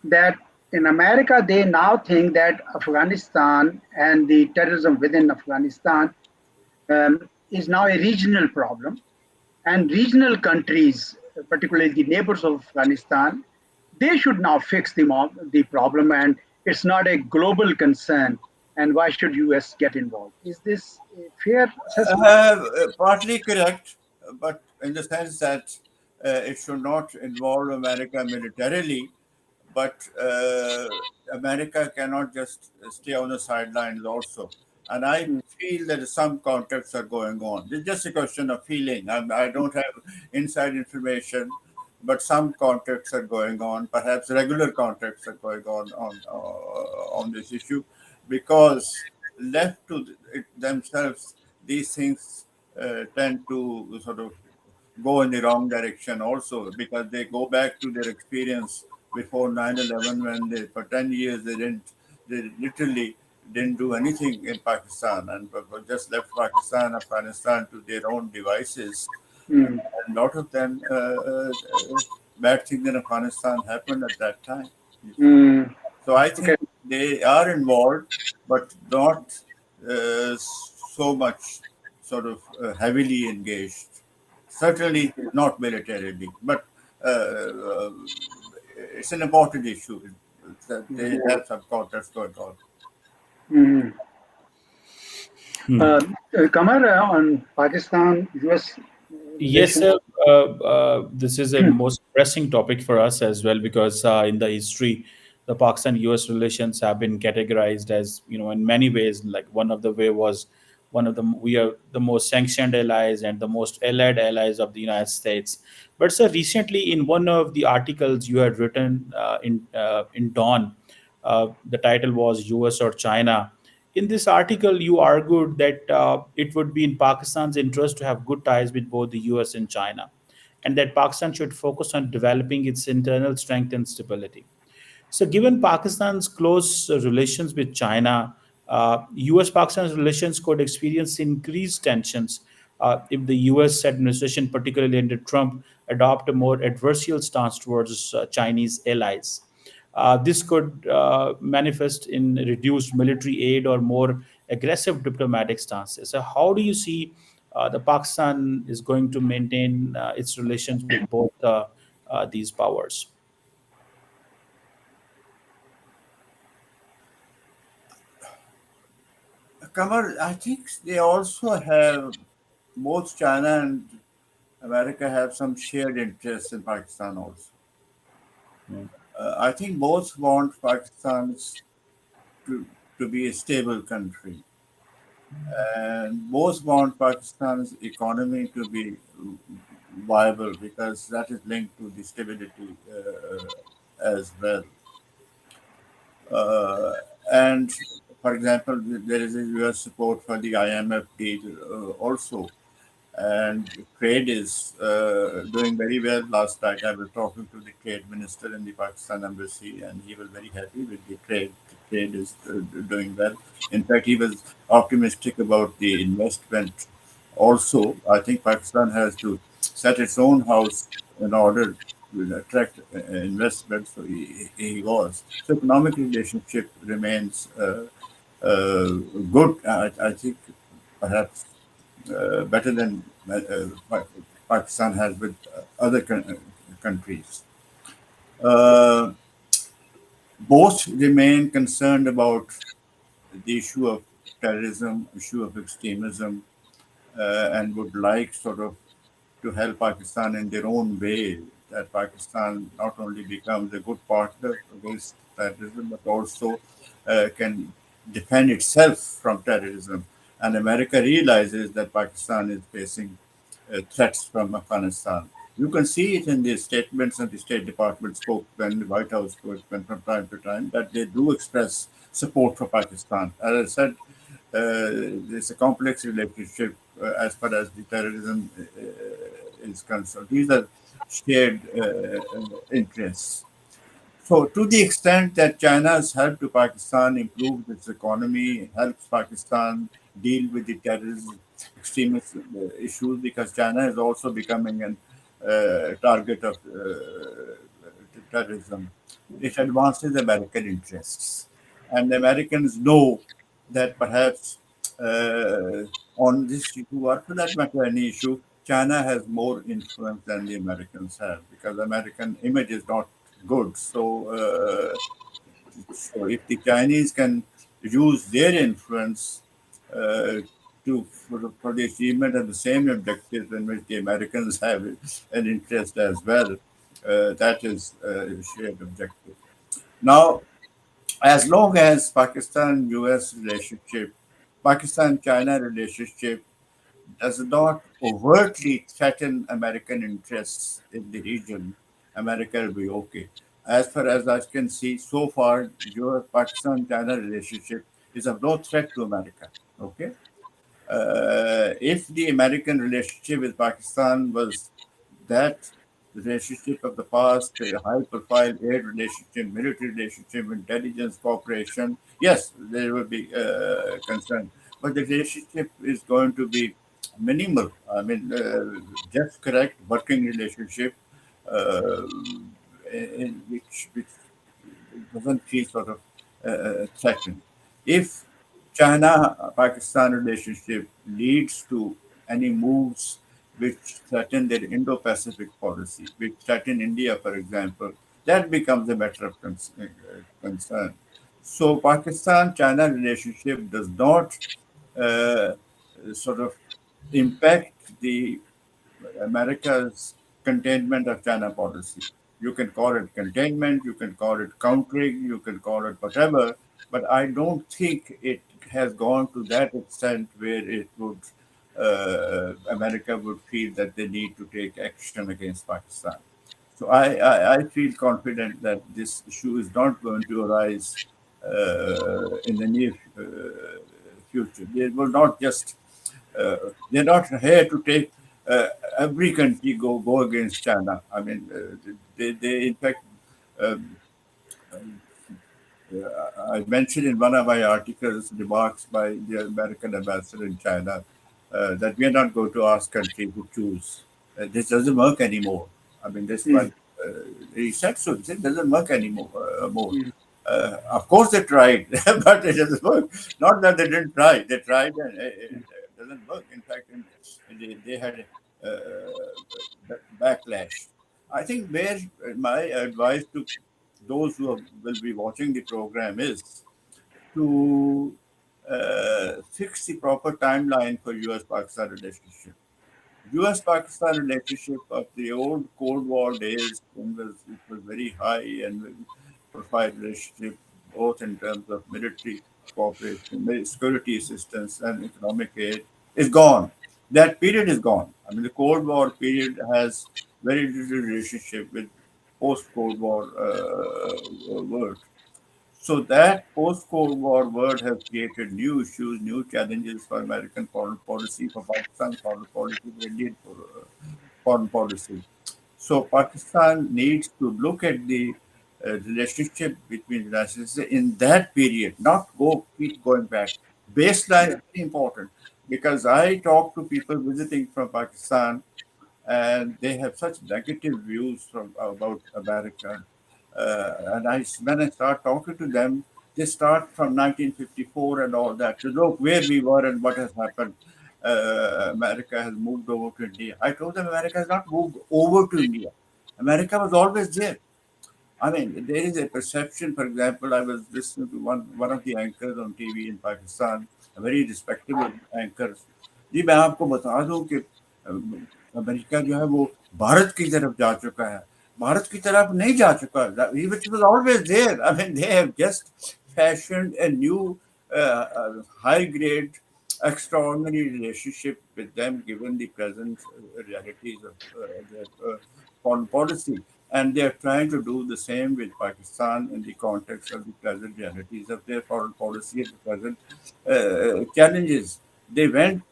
that in America, they now think that Afghanistan and the terrorism within Afghanistan is now a regional problem, and regional countries, particularly the neighbors of Afghanistan, they should now fix the problem, and it's not a global concern. And why should US get involved? Is this a fair assessment? Partly correct, but in the sense that it should not involve America militarily, but America cannot just stay on the sidelines also. And I Mm, feel that some contacts are going on. It's just a question of feeling. I don't have inside information, but some contacts are going on. Perhaps regular contacts are going on this issue, because left to themselves, these things tend to sort of go in the wrong direction also, because they go back to their experience before 9/11, when they, for 10 years they literally didn't do anything in Pakistan, and but just left Pakistan, Afghanistan to their own devices. mm, And a lot of them, bad things in Afghanistan happened at that time. You see. mm. So I Okay. think they are involved, but not so much sort of heavily engaged. Certainly not militarily, but it's an important issue that they have some contacts going on. Mm. Hmm. Kamar, on Pakistan-US Yes, relations. sir. This is a most pressing topic for us as well, because in the history, the Pakistan-U.S. relations have been categorized as, in many ways. Like, one of the way was, one of the we are the most sanctioned allies and the most allied allies of the United States. But sir, recently in one of the articles you had written in Dawn, the title was "U.S. or China." In this article, you argued that it would be in Pakistan's interest to have good ties with both the US and China, and that Pakistan should focus on developing its internal strength and stability. So, given Pakistan's close relations with China, US Pakistan's relations could experience increased tensions if the US administration, particularly under Trump, adopt a more adversarial stance towards Chinese allies. This could manifest in reduced military aid or more aggressive diplomatic stances. So, how do you see the Pakistan is going to maintain its relations with both these powers? Kamar, I think they also have, both China and America have some shared interests in Pakistan also. Mm. I think both want Pakistan to, to be a stable country, and both want Pakistan's economy to be viable, because that is linked to the stability as well. Uh, and for example, there is a US support for the IMF deal also, and trade is doing very well. Last night I was talking to the trade minister in the Pakistan embassy, and he was very happy with the trade. The trade is doing well. In fact, he was optimistic about the investment. Also, I think Pakistan has to set its own house in order to attract investment. So he was. So economic relationship remains good. I think perhaps better than Pakistan has with other countries. Uh, Both remain concerned about the issue of terrorism, issue of extremism, and would like sort of to help Pakistan in their own way, that Pakistan not only becomes a good partner against terrorism, but also can defend itself from terrorism. And America realizes that Pakistan is facing threats from Afghanistan. You can see it in the statements of the State Department spokesman, the White House spokesman from time to time, that they do express support for Pakistan. As I said, there's a complex relationship as far as the terrorism is concerned. These are shared interests. So, to the extent that China's help to Pakistan improves its economy, helps Pakistan deal with the terrorism, extremist issues, because China is also becoming an target of terrorism. It advances American interests. And the Americans know that perhaps on this issue, or for that matter, any issue, China has more influence than the Americans have, because American image is not good. So if the Chinese can use their influence uh, for the achievement of the same objectives in which the Americans have an interest as well, that is a shared objective. Now, as long as Pakistan-US relationship, Pakistan-China relationship does not overtly threaten American interests in the region, America will be okay. As far as I can see, so far, your Pakistan-China relationship is of no threat to America. Okay, if the American relationship with Pakistan was that relationship of the past, a high-profile aid relationship, military relationship, intelligence cooperation, yes, there will be concern. But the relationship is going to be minimal. I mean, just correct working relationship, uh, in which doesn't feel sort of threatened. If China-Pakistan relationship leads to any moves which threaten their Indo-Pacific policy, which threaten India, for example, that becomes a matter of concern. So Pakistan-China relationship does not uh, sort of impact the America's containment of China policy. You can call it containment, you can call it countering, you can call it whatever, but I don't think it has gone to that extent where it would America would feel that they need to take action against Pakistan. So I feel confident that this issue is not going to arise in the near future. They will not just they're not here to take uh, every country go against China. I mean, they in fact um, I mentioned in one of my articles remarks by the American ambassador in China that we are not going to ask countries to choose. This doesn't work anymore. I mean, this Mm, one, he said so. He said it doesn't work anymore. mm, Of course, they tried, but it doesn't work. Not that they didn't try. They tried and it doesn't work. In fact, they had backlash. I think where my advice to those who will be watching the program is to fix the proper timeline for U.S.-Pakistan relationship. U.S.-Pakistan relationship of the old Cold War days when it was very high and profile relationship, both in terms of military cooperation, security assistance, and economic aid, is gone. That period is gone. I mean, the Cold War period has very little relationship with post-Cold War world. So that post-Cold War world has created new issues, new challenges for American foreign policy, for Pakistan foreign policy, for Indian foreign policy. So Pakistan needs to look at the relationship between the United States in that period, not keep going back. Baseline yeah. is very important because I talk to people visiting from Pakistan and they have such negative views about America. And when I start talking to them, they start from 1954 and all that to look where we were and what has happened. America has moved over to India. I told them America has not moved over to India. America was always there. I mean, there is a perception. For example, I was listening to one of the anchors on TV in Pakistan, a very respectable anchor. जी मैं आपको बता दूं कि America जो है वो भारत की तरफ जा चुका है भारत की तरफ नहीं जा चुका which was always there. I mean, they have just fashioned a new high grade extraordinary relationship with them given the present realities of their foreign policy. And they are trying to do the same with Pakistan in the context of the present realities of their foreign policy and the present challenges. They went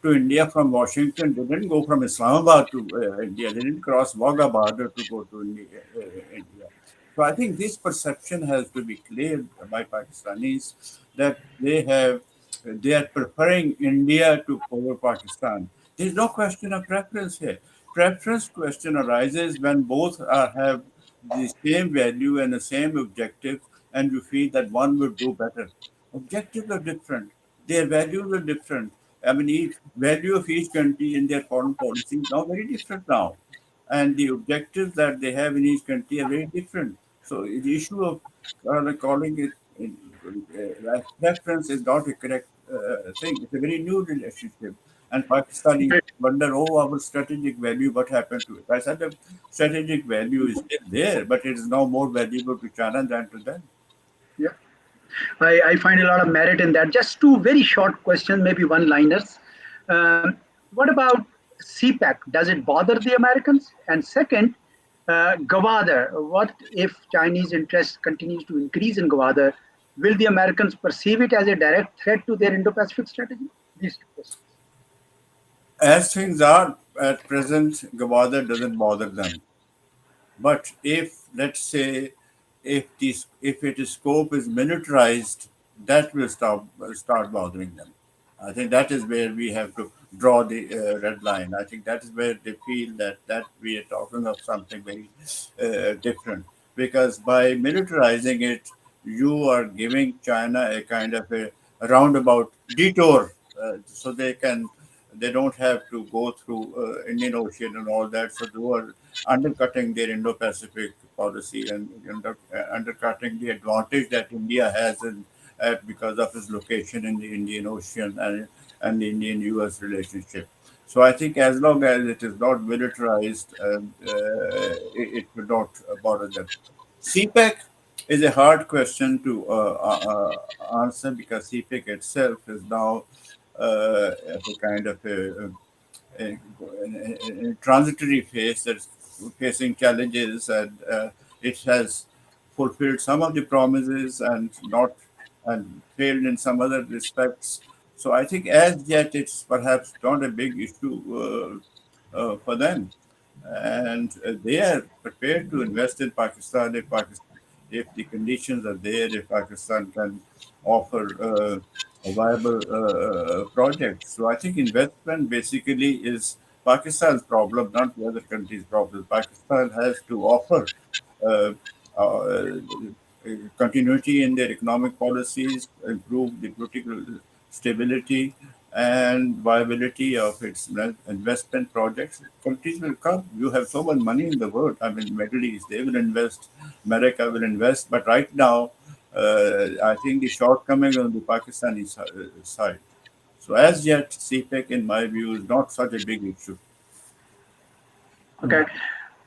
to India from Washington. They didn't go from Islamabad to India. They didn't cross Wagah border to go to India. So I think this perception has to be cleared by Pakistanis that they are preferring India to over Pakistan. There's no question of preference here. Preference question arises when both have the same value and the same objective, and you feel that one would do better. Objectives are different. Their values are different. I mean, each value of each country in their foreign policy is now very different now, and the objectives that they have in each country are very different. So the issue of calling it preference is not a correct thing. It's a very new relationship, and Pakistani Great. wonder, oh, our strategic value, what happened to it? I said the strategic value is still there, but it is now more valuable to China than to them. Yeah. I find a lot of merit in that. Just two very short questions, maybe one liners. What about CPAC? Does it bother the Americans? And second, Gwadar, what if Chinese interest continues to increase in Gwadar? Will the Americans perceive it as a direct threat to their Indo-Pacific strategy? These two questions. As things are at present, Gawada doesn't bother them. But if, let's say, if its scope is militarized, that will start bothering them. I think that is where we have to draw the red line. I think that is where they feel that we are talking of something very different. Because by militarizing it, you are giving China a kind of a roundabout detour, they don't have to go through Indian Ocean and all that. So they are undercutting their Indo-Pacific policy and undercutting the advantage that India has because of its location in the Indian Ocean and the Indian-US relationship. So I think as long as it is not militarized, it will not bother them. CPEC is a hard question to answer because CPEC itself is now at a kind of a transitory phase that's facing challenges, and it has fulfilled some of the promises and not and failed in some other respects. So I think as yet it's perhaps not a big issue for them, and they are prepared to invest in Pakistan if the conditions are there, if Pakistan can offer a viable project. So I think investment basically is Pakistan's problem, not the other country's problem. Pakistan has to offer uh, uh, continuity in their economic policies, improve the political stability and viability of its investment projects. Countries will come. You have so much money in the world. I mean, Middle East, they will invest. America will invest. But right now, I think the shortcoming on the Pakistani side. So as yet, CPEC, in my view, is not such a big issue. Okay.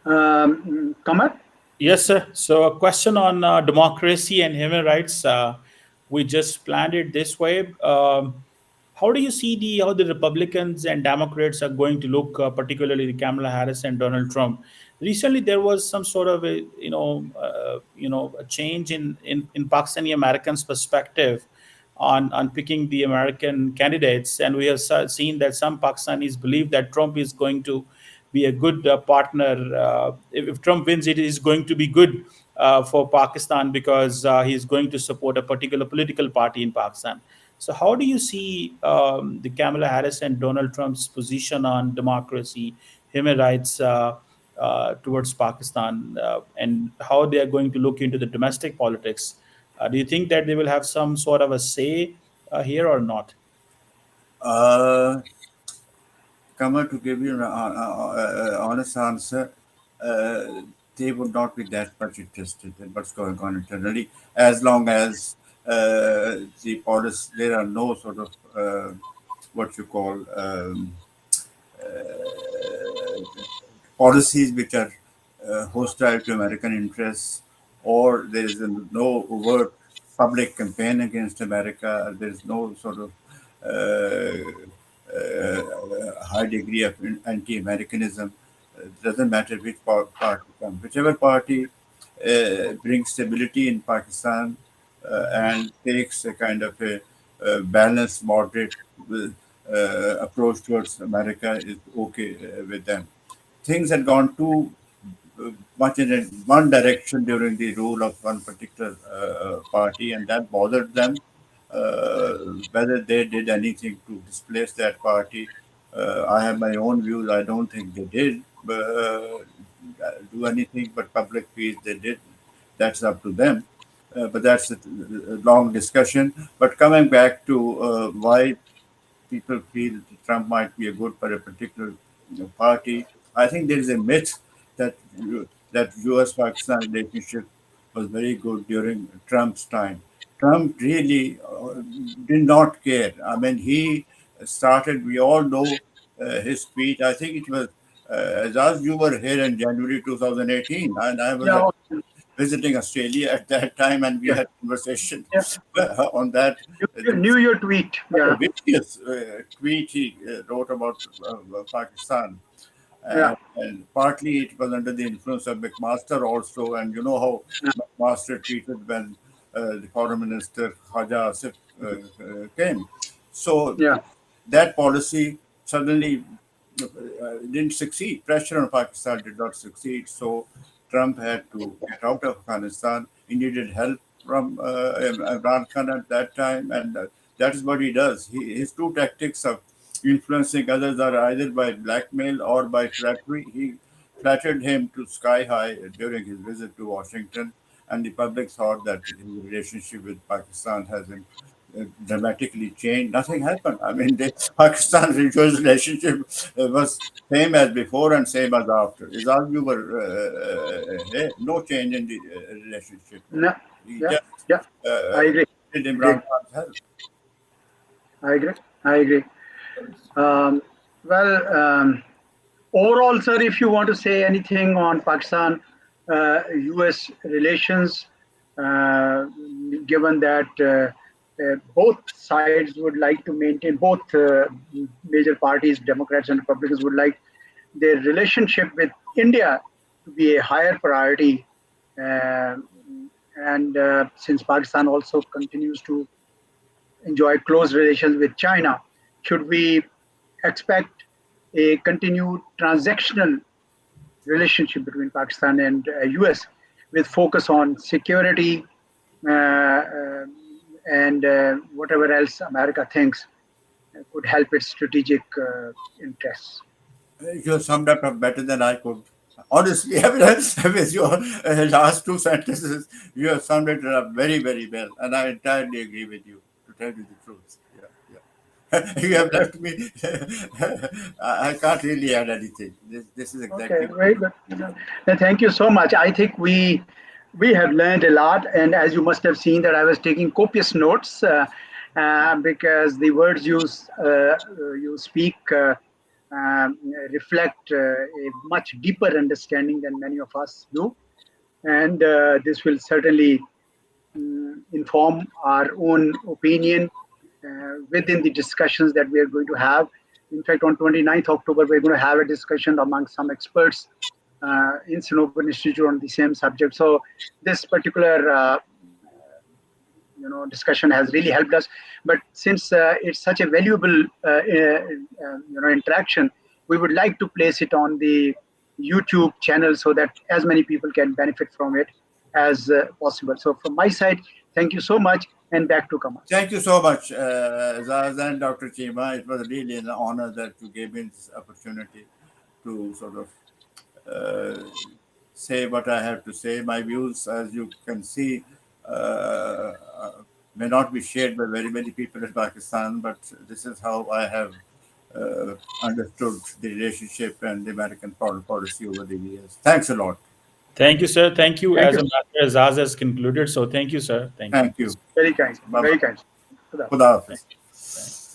Kamal? Yes, sir. So, a question on democracy and human rights. We just planned it this way. How do you see how the Republicans and Democrats are going to look, particularly Kamala Harris and Donald Trump? Recently, there was some sort of a a change in Pakistani Americans' perspective on picking the American candidates, and we have seen that some Pakistanis believe that Trump is going to be a good partner. If Trump wins, it is going to be good for Pakistan because he is going to support a particular political party in Pakistan. So, how do you see the Kamala Harris and Donald Trump's position on democracy, human rights towards Pakistan, and how they are going to look into the domestic politics? Do you think that they will have some sort of a say here or not? Uh, Kama, to give you an honest answer, they would not be that much interested in what's going on internally as long as the policy, there are no sort of what you call policies which are hostile to American interests, or there is no overt public campaign against America. There is no sort of high degree of anti-Americanism. Doesn't matter which party comes, whichever party brings stability in Pakistan and takes a kind of a balanced, moderate approach towards America is okay with them. Things had gone too much in one direction during the rule of one particular party, and that bothered them. Uh, Whether they did anything to displace that party, I have my own views. I don't think they did do anything, but public fees they did. That's up to them. But that's a long discussion. But coming back to why people feel Trump might be a good for a particular party. I think there is a myth that that U.S.-Pakistan relationship was very good during Trump's time. Trump really did not care. I mean, he started. We all know his speech. I think it was as you were here in January 2018, and I was Yeah. visiting Australia at that time, and we Yeah. had conversation Yeah. on that. Knew your tweet. What a Yeah. vicious tweet he wrote about Pakistan. Yeah. And partly it was under the influence of McMaster also. And you know how Yeah. McMaster treated when the foreign minister Khaja Asif came. So Yeah. that policy suddenly didn't succeed. Pressure on Pakistan did not succeed. So Trump had to get out of Afghanistan. He needed help from Imran Khan at that time, and that is what he does. His two tactics of influencing others are either by blackmail or by flattery. He flattered him to sky high during his visit to Washington, and the public thought that his relationship with Pakistan has dramatically changed. Nothing happened. I mean, the Pakistan-US relationship was same as before and same as after. Is arguable. No change in the relationship. No. He Yeah. just Yeah. uh, uh, I agree. did Agree. Imran Khan's help. I agree. I agree. Um, well, overall, sir, if you want to say anything on Pakistan US relations, uh, given that both sides would like to maintain, both major parties, Democrats and Republicans, would like their relationship with India to be a higher priority. Uh, and since Pakistan also continues to enjoy close relations with China, should we expect a continued transactional relationship between Pakistan and US with focus on security and whatever else America thinks could help its strategic interests? You summed up better than I could. Honestly, with your last two sentences, you have summed it up very, very well, and I entirely agree with you. To tell you the truth, yeah, yeah. You have left me. I can't really add anything. This is Okay, exactly. very good. Thank you so much. I think we have learned a lot, and as you must have seen, that I was taking copious notes because the words you speak um, reflect a much deeper understanding than many of us do, and this will certainly inform our own opinion within the discussions that we are going to have. In fact, on 29th October, we're going to have a discussion among some experts in Sanober Institute on the same subject. So this particular discussion has really helped us. But since it's such a valuable interaction, we would like to place it on the YouTube channel so that as many people can benefit from it as possible. So from my side, thank you so much, and back to Kamal. Thank you so much, Zaz and Dr. Chima. It was really an honor that you gave me this opportunity to sort of uh, say what I have to say. My views, as you can see, may not be shared by very many people in Pakistan, but this is how I have understood the relationship and the American foreign policy over the years. Thanks a lot. Thank you, sir. Thank you. Thank As you. a matter, as Azaz has concluded. So thank you, sir. Thank you. Thank you. Very kind. Bye Very bye. kind. Good Khuda Thank Hafiz. you. Thank you.